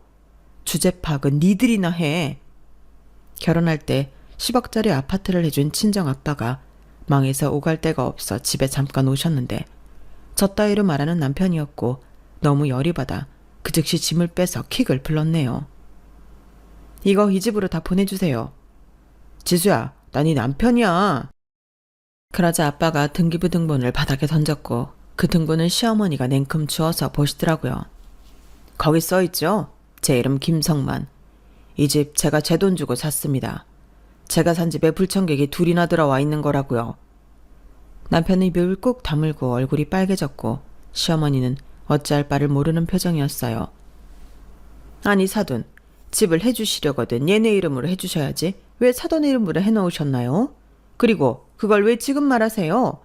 주제 파악은 니들이나 해. 결혼할 때 10억짜리 아파트를 해준 친정아빠가 망해서 오갈 데가 없어 집에 잠깐 오셨는데 저 따위로 말하는 남편이었고 너무 열이 받아 그 즉시 짐을 빼서 킥을 불렀네요. 이거 이 집으로 다 보내주세요. 지수야, 나 네 남편이야. 그러자 아빠가 등기부 등본을 바닥에 던졌고 그 등본은 시어머니가 냉큼 주워서 보시더라고요. 거기 써있죠? 제 이름 김성만. 이 집 제가 제 돈 주고 샀습니다. 제가 산 집에 불청객이 둘이나 들어와 있는 거라고요. 남편은 입을 꾹 다물고 얼굴이 빨개졌고 시어머니는 어찌할 바를 모르는 표정이었어요. 아니 사돈, 집을 해주시려거든 얘네 이름으로 해주셔야지 왜 사돈 이름으로 해놓으셨나요? 그리고 그걸 왜 지금 말하세요?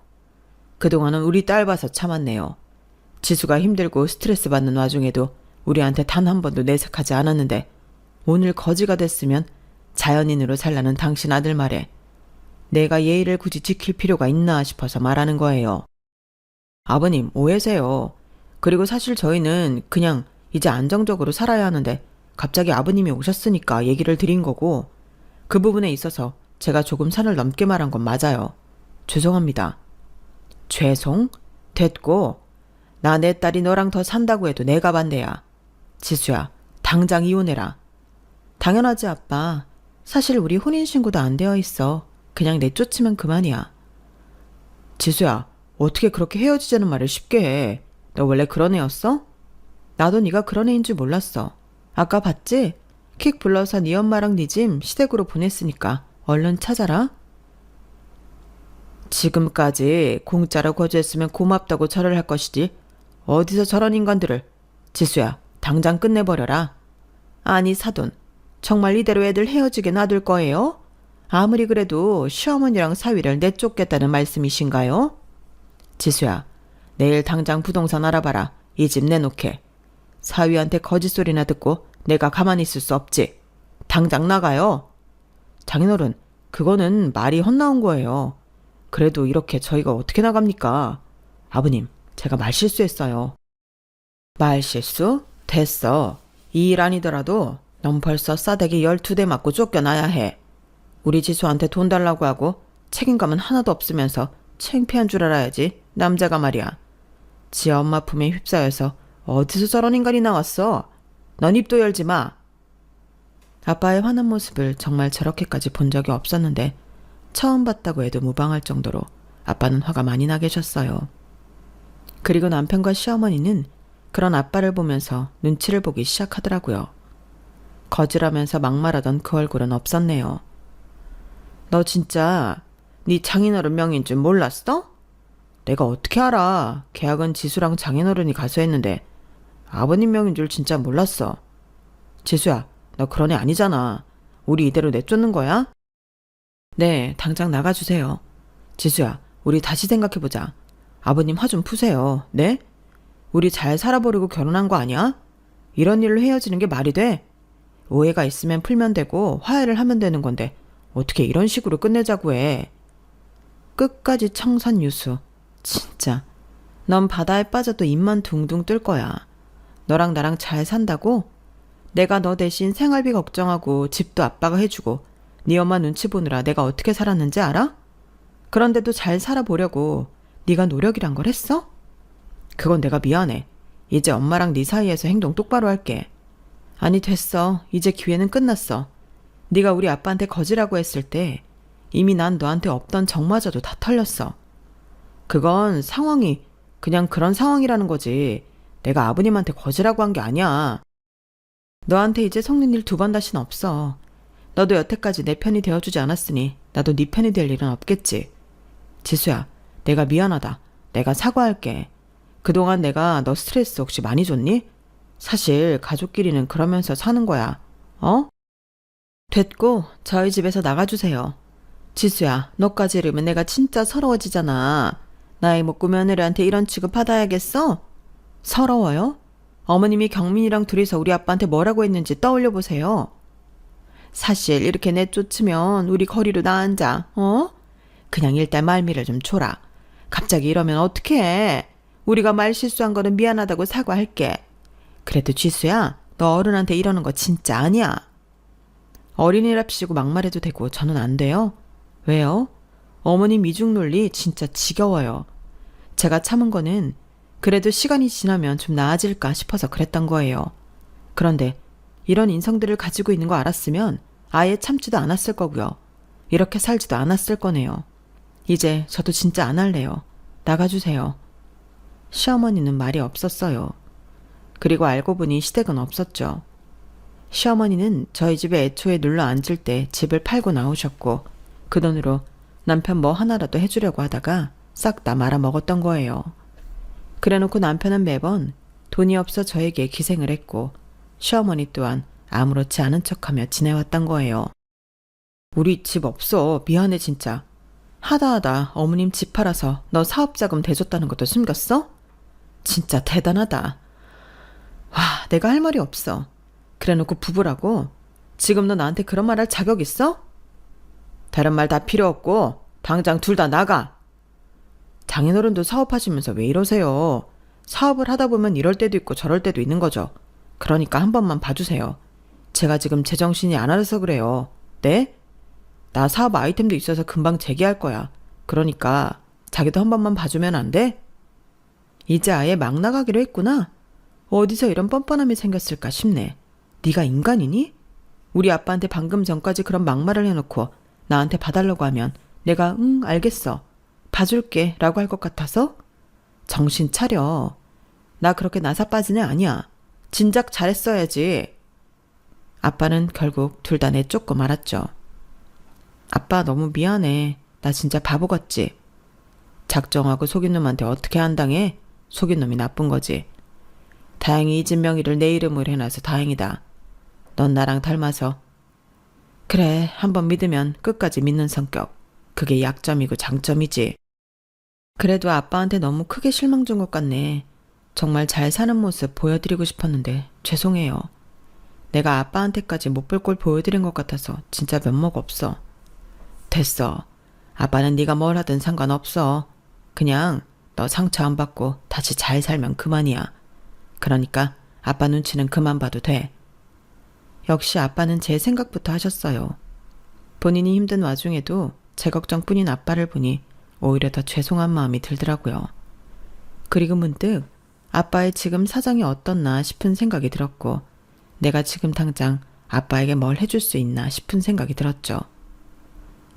그동안은 우리 딸 봐서 참았네요. 지수가 힘들고 스트레스 받는 와중에도 우리한테 단 한 번도 내색하지 않았는데 오늘 거지가 됐으면 자연인으로 살라는 당신 아들 말에 내가 예의를 굳이 지킬 필요가 있나 싶어서 말하는 거예요. 아버님 오해세요. 그리고 사실 저희는 그냥 이제 안정적으로 살아야 하는데 갑자기 아버님이 오셨으니까 얘기를 드린 거고 그 부분에 있어서 제가 조금 선을 넘게 말한 건 맞아요. 죄송합니다. 죄송? 됐고 나 내 딸이 너랑 더 산다고 해도 내가 반대야. 지수야 당장 이혼해라. 당연하지 아빠. 사실 우리 혼인신고도 안 되어 있어. 그냥 내쫓으면 그만이야. 지수야 어떻게 그렇게 헤어지자는 말을 쉽게 해. 너 원래 그런 애였어? 나도 네가 그런 애인 줄 몰랐어. 아까 봤지? 킥 불러서 네 엄마랑 네 짐 시댁으로 보냈으니까 얼른 찾아라. 지금까지 공짜로 거주했으면 고맙다고 절을 할 것이지 어디서 저런 인간들을. 지수야 당장 끝내버려라. 아니 사돈 정말 이대로 애들 헤어지게 놔둘 거예요? 아무리 그래도 시어머니랑 사위를 내쫓겠다는 말씀이신가요? 지수야 내일 당장 부동산 알아봐라. 이 집 내놓게. 사위한테 거짓소리나 듣고 내가 가만히 있을 수 없지. 당장 나가요. 장인어른 그거는 말이 헛나온 거예요. 그래도 이렇게 저희가 어떻게 나갑니까? 아버님 제가 말실수했어요. 말실수? 됐어. 이 일 아니더라도 넌 벌써 싸대기 12대 맞고 쫓겨나야 해. 우리 지수한테 돈 달라고 하고 책임감은 하나도 없으면서 창피한 줄 알아야지. 남자가 말이야. 지 엄마 품에 휩싸여서 어디서 저런 인간이 나왔어. 넌 입도 열지 마. 아빠의 화난 모습을 정말 저렇게까지 본 적이 없었는데 처음 봤다고 해도 무방할 정도로 아빠는 화가 많이 나 계셨어요. 그리고 남편과 시어머니는 그런 아빠를 보면서 눈치를 보기 시작하더라고요. 거질하면서 막말하던 그 얼굴은 없었네요. 너 진짜 네 장인어른 명인 줄 몰랐어? 내가 어떻게 알아. 계약은 지수랑 장인어른이 가서 했는데 아버님 명인 줄 진짜 몰랐어. 지수야, 너 그런 애 아니잖아. 우리 이대로 내쫓는 거야? 네, 당장 나가주세요. 지수야, 우리 다시 생각해보자. 아버님 화 좀 푸세요. 네? 우리 잘 살아보려고 결혼한 거 아니야? 이런 일로 헤어지는 게 말이 돼? 오해가 있으면 풀면 되고 화해를 하면 되는 건데 어떻게 이런 식으로 끝내자고 해. 끝까지 청산유수. 진짜. 넌 바다에 빠져도 입만 둥둥 뜰 거야. 너랑 나랑 잘 산다고? 내가 너 대신 생활비 걱정하고 집도 아빠가 해주고 네 엄마 눈치 보느라 내가 어떻게 살았는지 알아? 그런데도 잘 살아보려고 네가 노력이란 걸 했어? 그건 내가 미안해. 이제 엄마랑 네 사이에서 행동 똑바로 할게. 아니 됐어. 이제 기회는 끝났어. 네가 우리 아빠한테 거지라고 했을 때 이미 난 너한테 없던 정마저도 다 털렸어. 그건 상황이 그냥 그런 상황이라는 거지. 내가 아버님한테 거지라고 한 게 아니야. 너한테 이제 속는 일 2번 다시는 없어. 너도 여태까지 내 편이 되어주지 않았으니 나도 네 편이 될 일은 없겠지. 지수야, 내가 미안하다. 내가 사과할게. 그동안 내가 너 스트레스 혹시 많이 줬니? 사실 가족끼리는 그러면서 사는 거야. 어? 됐고 저희 집에서 나가주세요. 지수야, 너까지 이러면 내가 진짜 서러워지잖아. 나이 먹고 며느리한테 이런 취급 받아야겠어? 서러워요? 어머님이 경민이랑 둘이서 우리 아빠한테 뭐라고 했는지 떠올려 보세요. 사실 이렇게 내쫓으면 우리 거리로 나앉아. 어? 그냥 일단 말미를 좀 줘라. 갑자기 이러면 어떡해. 우리가 말 실수한 거는 미안하다고 사과할게. 그래도 지수야, 너 어른한테 이러는 거 진짜 아니야. 어린이랍시고 막말해도 되고 저는 안 돼요. 왜요? 어머님 이중 논리 진짜 지겨워요. 제가 참은 거는 그래도 시간이 지나면 좀 나아질까 싶어서 그랬던 거예요. 그런데 이런 인성들을 가지고 있는 거 알았으면 아예 참지도 않았을 거고요. 이렇게 살지도 않았을 거네요. 이제 저도 진짜 안 할래요. 나가주세요. 시어머니는 말이 없었어요. 그리고 알고 보니 시댁은 없었죠. 시어머니는 저희 집에 애초에 눌러 앉을 때 집을 팔고 나오셨고 그 돈으로 남편 뭐 하나라도 해주려고 하다가 싹 다 말아먹었던 거예요. 그래놓고 남편은 매번 돈이 없어 저에게 기생을 했고 시어머니 또한 아무렇지 않은 척하며 지내왔던 거예요. 우리 집 없어. 미안해 진짜. 하다하다 어머님 집 팔아서 너 사업자금 대줬다는 것도 숨겼어? 진짜 대단하다. 와, 내가 할 말이 없어. 그래놓고 부부라고? 지금 너 나한테 그런 말 할 자격 있어? 다른 말 다 필요 없고 당장 둘 다 나가. 장인어른도 사업하시면서 왜 이러세요? 사업을 하다 보면 이럴 때도 있고 저럴 때도 있는 거죠. 그러니까 한 번만 봐주세요. 제가 지금 제정신이 안 와서 그래요. 네? 나 사업 아이템도 있어서 금방 재개할 거야. 그러니까 자기도 한 번만 봐주면 안 돼? 이제 아예 막 나가기로 했구나. 어디서 이런 뻔뻔함이 생겼을까 싶네. 네가 인간이니? 우리 아빠한테 방금 전까지 그런 막말을 해놓고 나한테 봐달라고 하면 내가 응 알겠어. 봐줄게 라고 할 것 같아서? 정신 차려. 나 그렇게 나사 빠진 애 아니야. 진작 잘했어야지. 아빠는 결국 둘 다 내쫓고 말았죠. 아빠 너무 미안해. 나 진짜 바보 같지? 작정하고 속인 놈한테 어떻게 한당해? 속인 놈이 나쁜 거지. 다행히 이 집 명의를 내 이름으로 해놔서 다행이다. 넌 나랑 닮아서. 그래, 한번 믿으면 끝까지 믿는 성격. 그게 약점이고 장점이지. 그래도 아빠한테 너무 크게 실망 준 것 같네. 정말 잘 사는 모습 보여드리고 싶었는데 죄송해요. 내가 아빠한테까지 못 볼 꼴 보여드린 것 같아서 진짜 면목 없어. 됐어. 아빠는 네가 뭘 하든 상관없어. 그냥 너 상처 안 받고 다시 잘 살면 그만이야. 그러니까 아빠 눈치는 그만 봐도 돼. 역시 아빠는 제 생각부터 하셨어요. 본인이 힘든 와중에도 제 걱정뿐인 아빠를 보니 오히려 더 죄송한 마음이 들더라고요. 그리고 문득 아빠의 지금 사정이 어떻나 싶은 생각이 들었고 내가 지금 당장 아빠에게 뭘 해줄 수 있나 싶은 생각이 들었죠.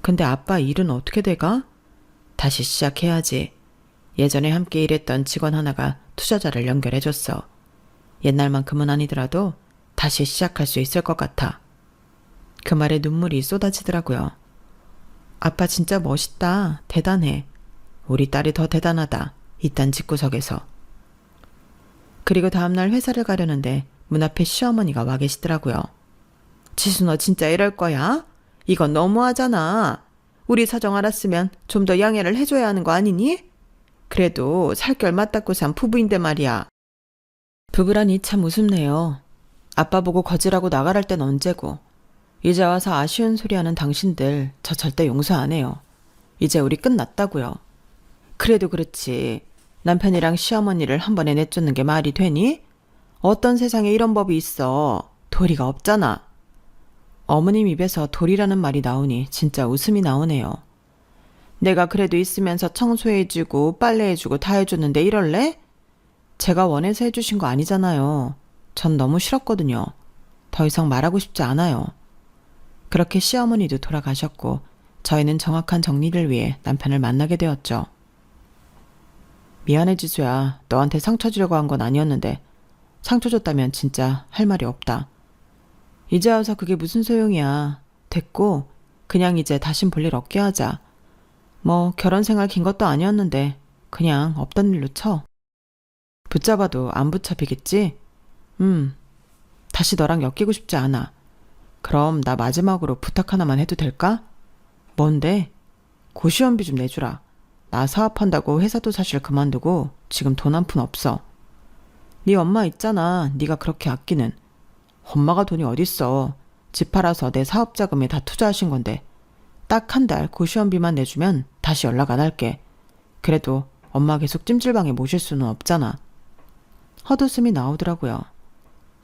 근데 아빠 일은 어떻게 돼가? 다시 시작해야지. 예전에 함께 일했던 직원 하나가 투자자를 연결해줬어. 옛날만큼은 아니더라도 다시 시작할 수 있을 것 같아. 그 말에 눈물이 쏟아지더라고요. 아빠 진짜 멋있다. 대단해. 우리 딸이 더 대단하다. 이딴 집구석에서. 그리고 다음날 회사를 가려는데 문 앞에 시어머니가 와 계시더라고요. 지수 너 진짜 이럴 거야? 이건 너무하잖아. 우리 사정 알았으면 좀 더 양해를 해줘야 하는 거 아니니? 그래도 살결 맞닿고 산 부부인데 말이야. 부부라니 참 우습네요. 아빠 보고 거지라고 나가랄 땐 언제고. 이제 와서 아쉬운 소리 하는 당신들 저 절대 용서 안 해요. 이제 우리 끝났다고요. 그래도 그렇지. 남편이랑 시어머니를 한 번에 내쫓는 게 말이 되니? 어떤 세상에 이런 법이 있어. 도리가 없잖아. 어머님 입에서 도리라는 말이 나오니 진짜 웃음이 나오네요. 내가 그래도 있으면서 청소해주고 빨래해주고 다 해줬는데 이럴래? 제가 원해서 해주신 거 아니잖아요. 전 너무 싫었거든요. 더 이상 말하고 싶지 않아요. 그렇게 시어머니도 돌아가셨고 저희는 정확한 정리를 위해 남편을 만나게 되었죠. 미안해 지수야. 너한테 상처 주려고 한 건 아니었는데 상처 줬다면 진짜 할 말이 없다. 이제 와서 그게 무슨 소용이야. 됐고 그냥 이제 다신 볼 일 없게 하자. 뭐 결혼 생활 긴 것도 아니었는데 그냥 없던 일로 쳐. 붙잡아도 안 붙잡히겠지? 다시 너랑 엮이고 싶지 않아. 그럼 나 마지막으로 부탁 하나만 해도 될까? 뭔데? 고시원비 좀 내주라. 나 사업한다고 회사도 사실 그만두고 지금 돈 한 푼 없어. 네 엄마 있잖아. 네가 그렇게 아끼는. 엄마가 돈이 어딨어. 집 팔아서 내 사업 자금에 다 투자하신 건데 딱 한 달 고시원비만 내주면 다시 연락 안 할게. 그래도 엄마 계속 찜질방에 모실 수는 없잖아. 헛웃음이 나오더라고요.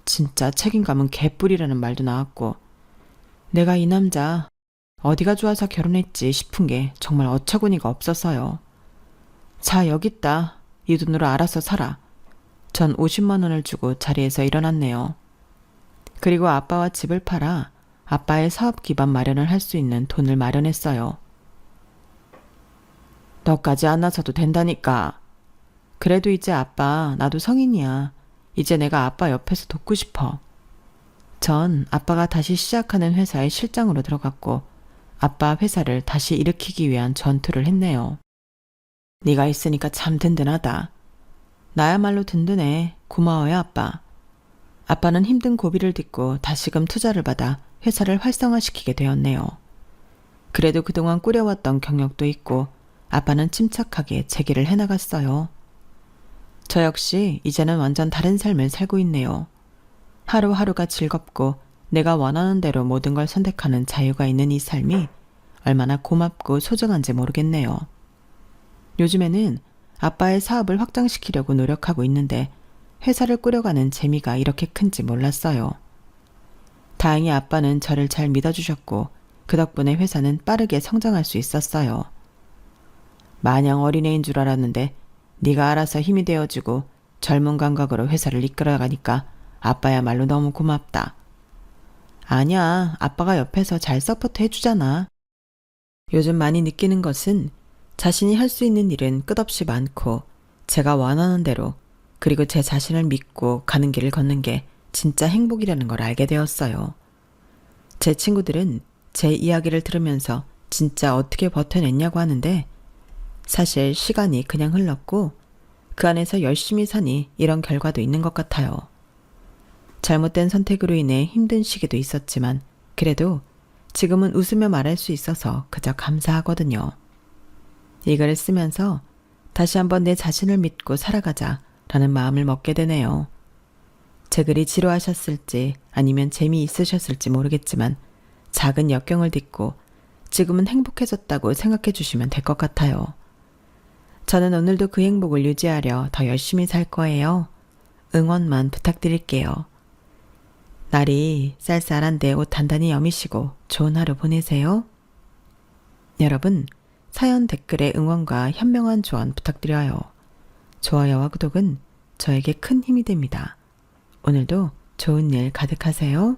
진짜 책임감은 개뿔이라는 말도 나왔고 내가 이 남자 어디가 좋아서 결혼했지 싶은 게 정말 어처구니가 없었어요. 자 여기 있다. 이 돈으로 알아서 살아. 전 50만 원을 주고 자리에서 일어났네요. 그리고 아빠와 집을 팔아 아빠의 사업 기반 마련을 할 수 있는 돈을 마련했어요. 너까지 안 나서도 된다니까. 그래도 이제 아빠 나도 성인이야. 이제 내가 아빠 옆에서 돕고 싶어. 전 아빠가 다시 시작하는 회사에 실장으로 들어갔고 아빠 회사를 다시 일으키기 위한 전투를 했네요. 네가 있으니까 참 든든하다. 나야말로 든든해. 고마워요 아빠. 아빠는 힘든 고비를 딛고 다시금 투자를 받아 회사를 활성화시키게 되었네요. 그래도 그동안 꾸려왔던 경력도 있고 아빠는 침착하게 재기를 해나갔어요. 저 역시 이제는 완전 다른 삶을 살고 있네요. 하루하루가 즐겁고 내가 원하는 대로 모든 걸 선택하는 자유가 있는 이 삶이 얼마나 고맙고 소중한지 모르겠네요. 요즘에는 아빠의 사업을 확장시키려고 노력하고 있는데 회사를 꾸려가는 재미가 이렇게 큰지 몰랐어요. 다행히 아빠는 저를 잘 믿어주셨고 그 덕분에 회사는 빠르게 성장할 수 있었어요. 마냥 어린애인 줄 알았는데 네가 알아서 힘이 되어주고 젊은 감각으로 회사를 이끌어가니까 아빠야말로 너무 고맙다. 아니야, 아빠가 옆에서 잘 서포트 해주잖아. 요즘 많이 느끼는 것은 자신이 할 수 있는 일은 끝없이 많고 제가 원하는 대로 그리고 제 자신을 믿고 가는 길을 걷는 게 진짜 행복이라는 걸 알게 되었어요. 제 친구들은 제 이야기를 들으면서 진짜 어떻게 버텨냈냐고 하는데 사실 시간이 그냥 흘렀고 그 안에서 열심히 사니 이런 결과도 있는 것 같아요. 잘못된 선택으로 인해 힘든 시기도 있었지만 그래도 지금은 웃으며 말할 수 있어서 그저 감사하거든요. 이 글을 쓰면서 다시 한번 내 자신을 믿고 살아가자 라는 마음을 먹게 되네요. 제 글이 지루하셨을지 아니면 재미있으셨을지 모르겠지만 작은 역경을 딛고 지금은 행복해졌다고 생각해 주시면 될 것 같아요. 저는 오늘도 그 행복을 유지하려 더 열심히 살 거예요. 응원만 부탁드릴게요. 날이 쌀쌀한데 옷 단단히 여미시고 좋은 하루 보내세요. 여러분, 사연 댓글에 응원과 현명한 조언 부탁드려요. 좋아요와 구독은 저에게 큰 힘이 됩니다. 오늘도 좋은 일 가득하세요.